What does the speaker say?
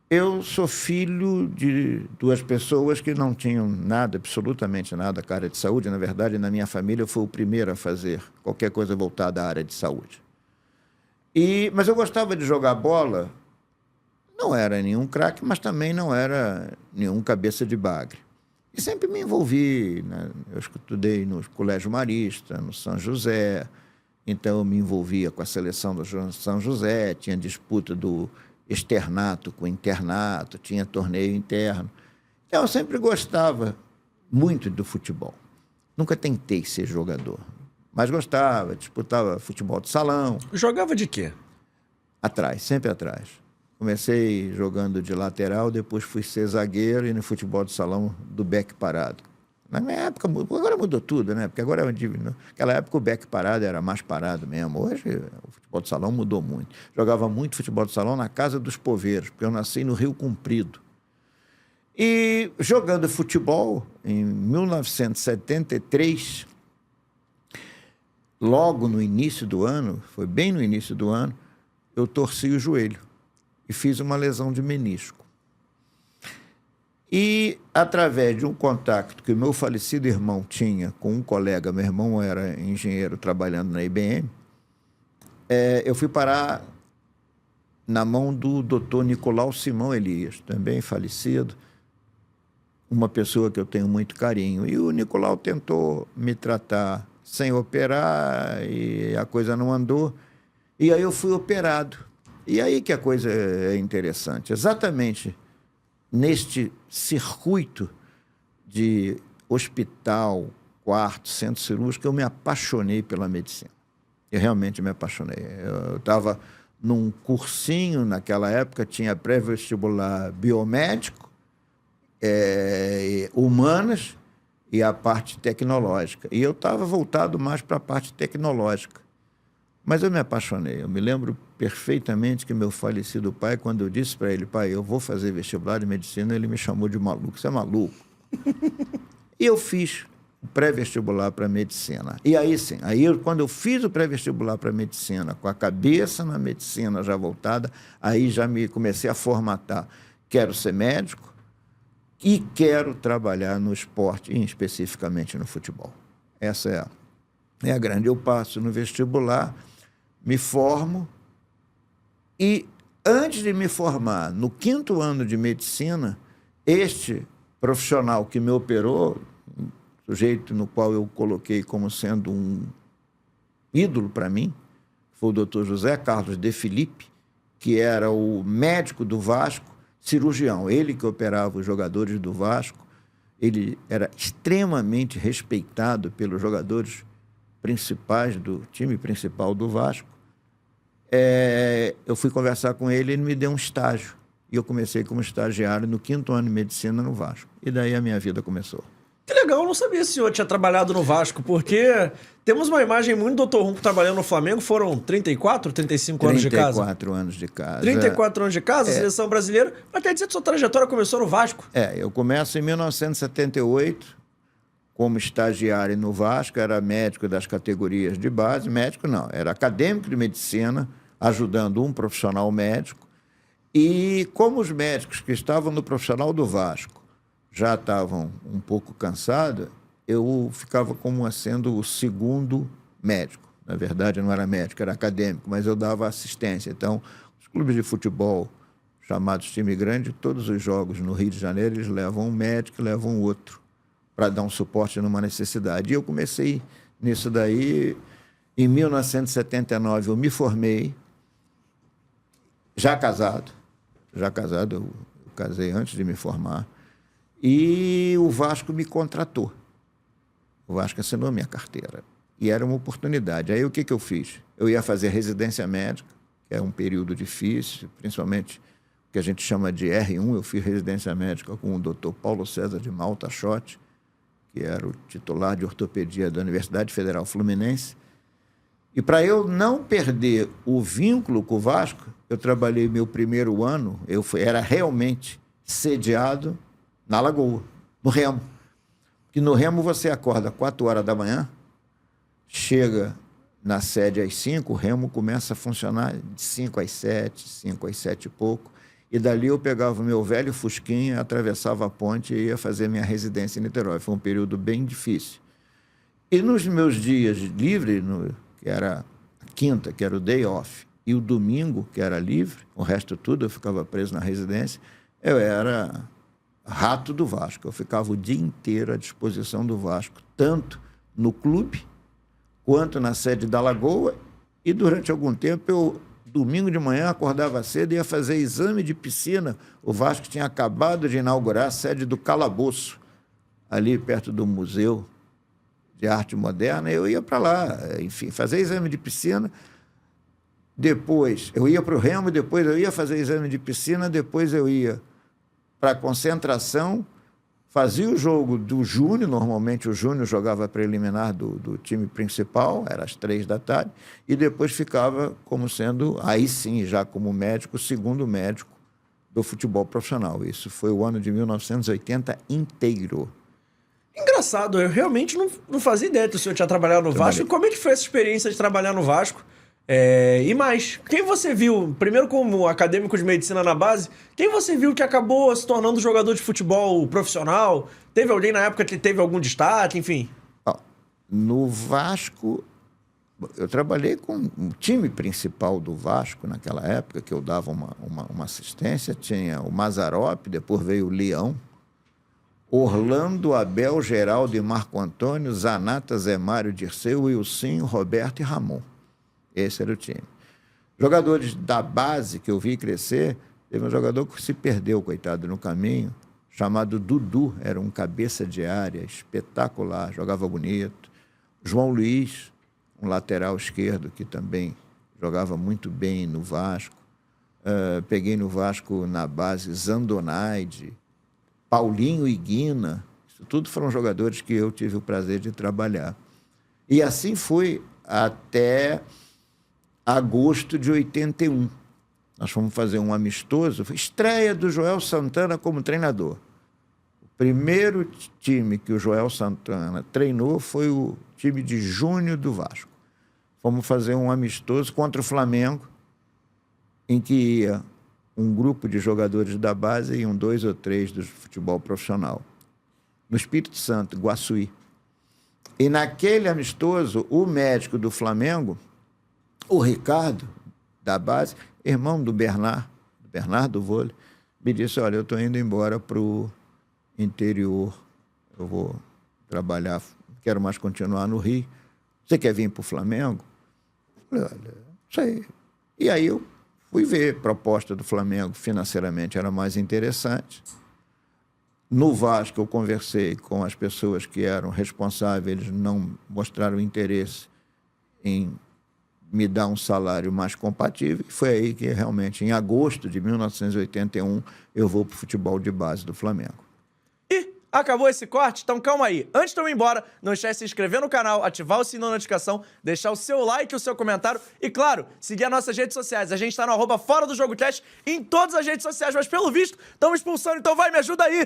Eu sou filho de duas pessoas que não tinham nada, absolutamente nada, com a área de saúde. Na verdade, na minha família, eu fui o primeiro a fazer qualquer coisa voltada à área de saúde. Mas eu gostava de jogar bola, não era nenhum craque, mas também não era nenhum cabeça de bagre. E sempre me envolvi, né? Eu estudei no Colégio Marista, no São José, então eu me envolvia com a seleção do São José, tinha disputa do externato com o internato, tinha torneio interno. Então eu sempre gostava muito do futebol. Nunca tentei ser jogador, mas gostava, disputava futebol de salão. Jogava de quê? Atrás, sempre atrás. Comecei jogando de lateral, depois fui ser zagueiro e no futebol de salão do back parado. Na minha época, agora mudou tudo, né? Porque agora, naquela época, o back parado era mais parado mesmo. Hoje, o futebol de salão mudou muito. Jogava muito futebol de salão na Casa dos Poveiros, porque eu nasci no Rio Comprido. E jogando futebol, em 1973, logo no início do ano, foi bem no início do ano, eu torci o joelho e fiz uma lesão de menisco. E, através de um contato que o meu falecido irmão tinha com um colega, meu irmão era engenheiro trabalhando na IBM, eu fui parar na mão do doutor Nicolau Simão Elias, também falecido, uma pessoa que eu tenho muito carinho. E o Nicolau tentou me tratar sem operar e a coisa não andou. E aí eu fui operado. E aí que a coisa é interessante. Exatamente neste circuito de hospital, quarto, centro cirúrgico, eu me apaixonei pela medicina. Eu realmente me apaixonei. Eu estava num cursinho, naquela época, tinha pré-vestibular biomédico, humanas e a parte tecnológica. E eu estava voltado mais para a parte tecnológica. Mas eu me apaixonei. Eu me lembro perfeitamente que meu falecido pai, quando eu disse para ele, pai, eu vou fazer vestibular de medicina, ele me chamou de maluco. Você é maluco? E eu fiz o pré-vestibular para medicina. E aí sim, quando eu fiz o pré-vestibular para medicina, com a cabeça na medicina já voltada, aí já me comecei a formatar. Quero ser médico e quero trabalhar no esporte, e especificamente no futebol. Essa é a grande. Eu passo no vestibular, me formo e, antes de me formar, no 5º ano de medicina, este profissional que me operou, sujeito no qual eu coloquei como sendo um ídolo para mim, foi o doutor José Carlos de Filipe, que era o médico do Vasco, cirurgião, ele que operava os jogadores do Vasco, ele era extremamente respeitado pelos jogadores principais do time principal do Vasco. Eu fui conversar com ele e ele me deu um estágio. E eu comecei como estagiário no 5º ano de medicina no Vasco. E daí a minha vida começou. Que legal, eu não sabia se o senhor tinha trabalhado no Vasco, porque temos uma imagem muito do Dr. Rumpo trabalhando no Flamengo, foram 34, 35 anos de casa? 34 anos de casa. 34 anos de casa, seleção brasileira, mas quer dizer que sua trajetória começou no Vasco? Eu começo em 1978, como estagiário no Vasco, era médico das categorias de base, médico não, era acadêmico de medicina, ajudando um profissional médico, e como os médicos que estavam no profissional do Vasco já estavam um pouco cansados, eu ficava como sendo o segundo médico. Na verdade, eu não era médico, era acadêmico, mas eu dava assistência. Então, os clubes de futebol, chamados time grande, todos os jogos no Rio de Janeiro, eles levam um médico e levam outro, para dar um suporte numa necessidade. E eu comecei nisso daí. Em 1979, eu me formei, já casado, eu casei antes de me formar, e o Vasco me contratou. O Vasco assinou minha carteira. E era uma oportunidade. Aí o que eu fiz? Eu ia fazer residência médica, que é um período difícil, principalmente o que a gente chama de R1. Eu fiz residência médica com o doutor Paulo César de Malta Schotti, que era o titular de ortopedia da Universidade Federal Fluminense. E para eu não perder o vínculo com o Vasco, eu trabalhei meu primeiro ano, era realmente sediado na Lagoa, no Remo. Porque no Remo você acorda às 4 horas da manhã, chega na sede às 5, o Remo começa a funcionar de 5 às 7, 5 às 7 e pouco, E dali eu pegava o meu velho Fusquinha, atravessava a ponte e ia fazer minha residência em Niterói. Foi um período bem difícil. E nos meus dias livres, que era a quinta, que era o day off, e o domingo, que era livre, o resto tudo eu ficava preso na residência, eu era rato do Vasco. Eu ficava o dia inteiro à disposição do Vasco, tanto no clube, quanto na sede da Lagoa, e durante algum tempo eu, domingo de manhã, acordava cedo e ia fazer exame de piscina. O Vasco tinha acabado de inaugurar a sede do Calabouço, ali perto do Museu de Arte Moderna. Eu ia para lá, enfim, fazer exame de piscina. Depois eu ia para o Remo, depois eu ia fazer exame de piscina, depois eu ia para a concentração, fazia o jogo do Júnior, normalmente o Júnior jogava preliminar do time principal, era às 15h, e depois ficava como sendo, aí sim, já como médico, o segundo médico do futebol profissional. Isso foi o ano de 1980 inteiro. Engraçado, eu realmente não fazia ideia que o senhor tinha trabalhado no Vasco. Como é que foi essa experiência de trabalhar no Vasco? E mais, quem você viu, primeiro como acadêmico de medicina na base, quem você viu que acabou se tornando jogador de futebol profissional? Teve alguém na época que teve algum destaque, enfim? No Vasco, eu trabalhei com o time principal do Vasco naquela época, que eu dava uma assistência, tinha o Mazzaropi, depois veio o Leão, Orlando, Abel, Geraldo e Marco Antônio, Zanata, Zé Mário, Dirceu, Wilson, Roberto e Ramon. Esse era o time. Jogadores da base que eu vi crescer, teve um jogador que se perdeu, coitado, no caminho, chamado Dudu, era um cabeça de área espetacular, jogava bonito. João Luiz, um lateral esquerdo que também jogava muito bem no Vasco. Peguei no Vasco na base Zandonaide, Paulinho e Guina. Isso tudo foram jogadores que eu tive o prazer de trabalhar. E assim foi até agosto de 81. Nós fomos fazer um amistoso, estreia do Joel Santana como treinador. O primeiro time que o Joel Santana treinou foi o time de junho do Vasco. Fomos fazer um amistoso contra o Flamengo, em que ia um grupo de jogadores da base e 2 ou 3 do futebol profissional. No Espírito Santo, Guaçuí. E naquele amistoso, o médico do Flamengo, o Ricardo, da base, irmão do Bernardo Vôlei, me disse, olha, eu estou indo embora para o interior, eu vou trabalhar, não quero mais continuar no Rio. Você quer vir para o Flamengo? Eu falei, olha, não sei. E aí eu fui ver a proposta do Flamengo, financeiramente era mais interessante. No Vasco, eu conversei com as pessoas que eram responsáveis, eles não mostraram interesse em me dar um salário mais compatível. E foi aí que, realmente, em agosto de 1981, eu vou para o futebol de base do Flamengo. E acabou esse corte? Então calma aí. Antes de eu ir embora, não esquece de se inscrever no canal, ativar o sininho da notificação, deixar o seu like e o seu comentário e, claro, seguir as nossas redes sociais. A gente está no @ForaDoJogoCast em todas as redes sociais, mas pelo visto, estamos expulsando, então vai, me ajuda aí!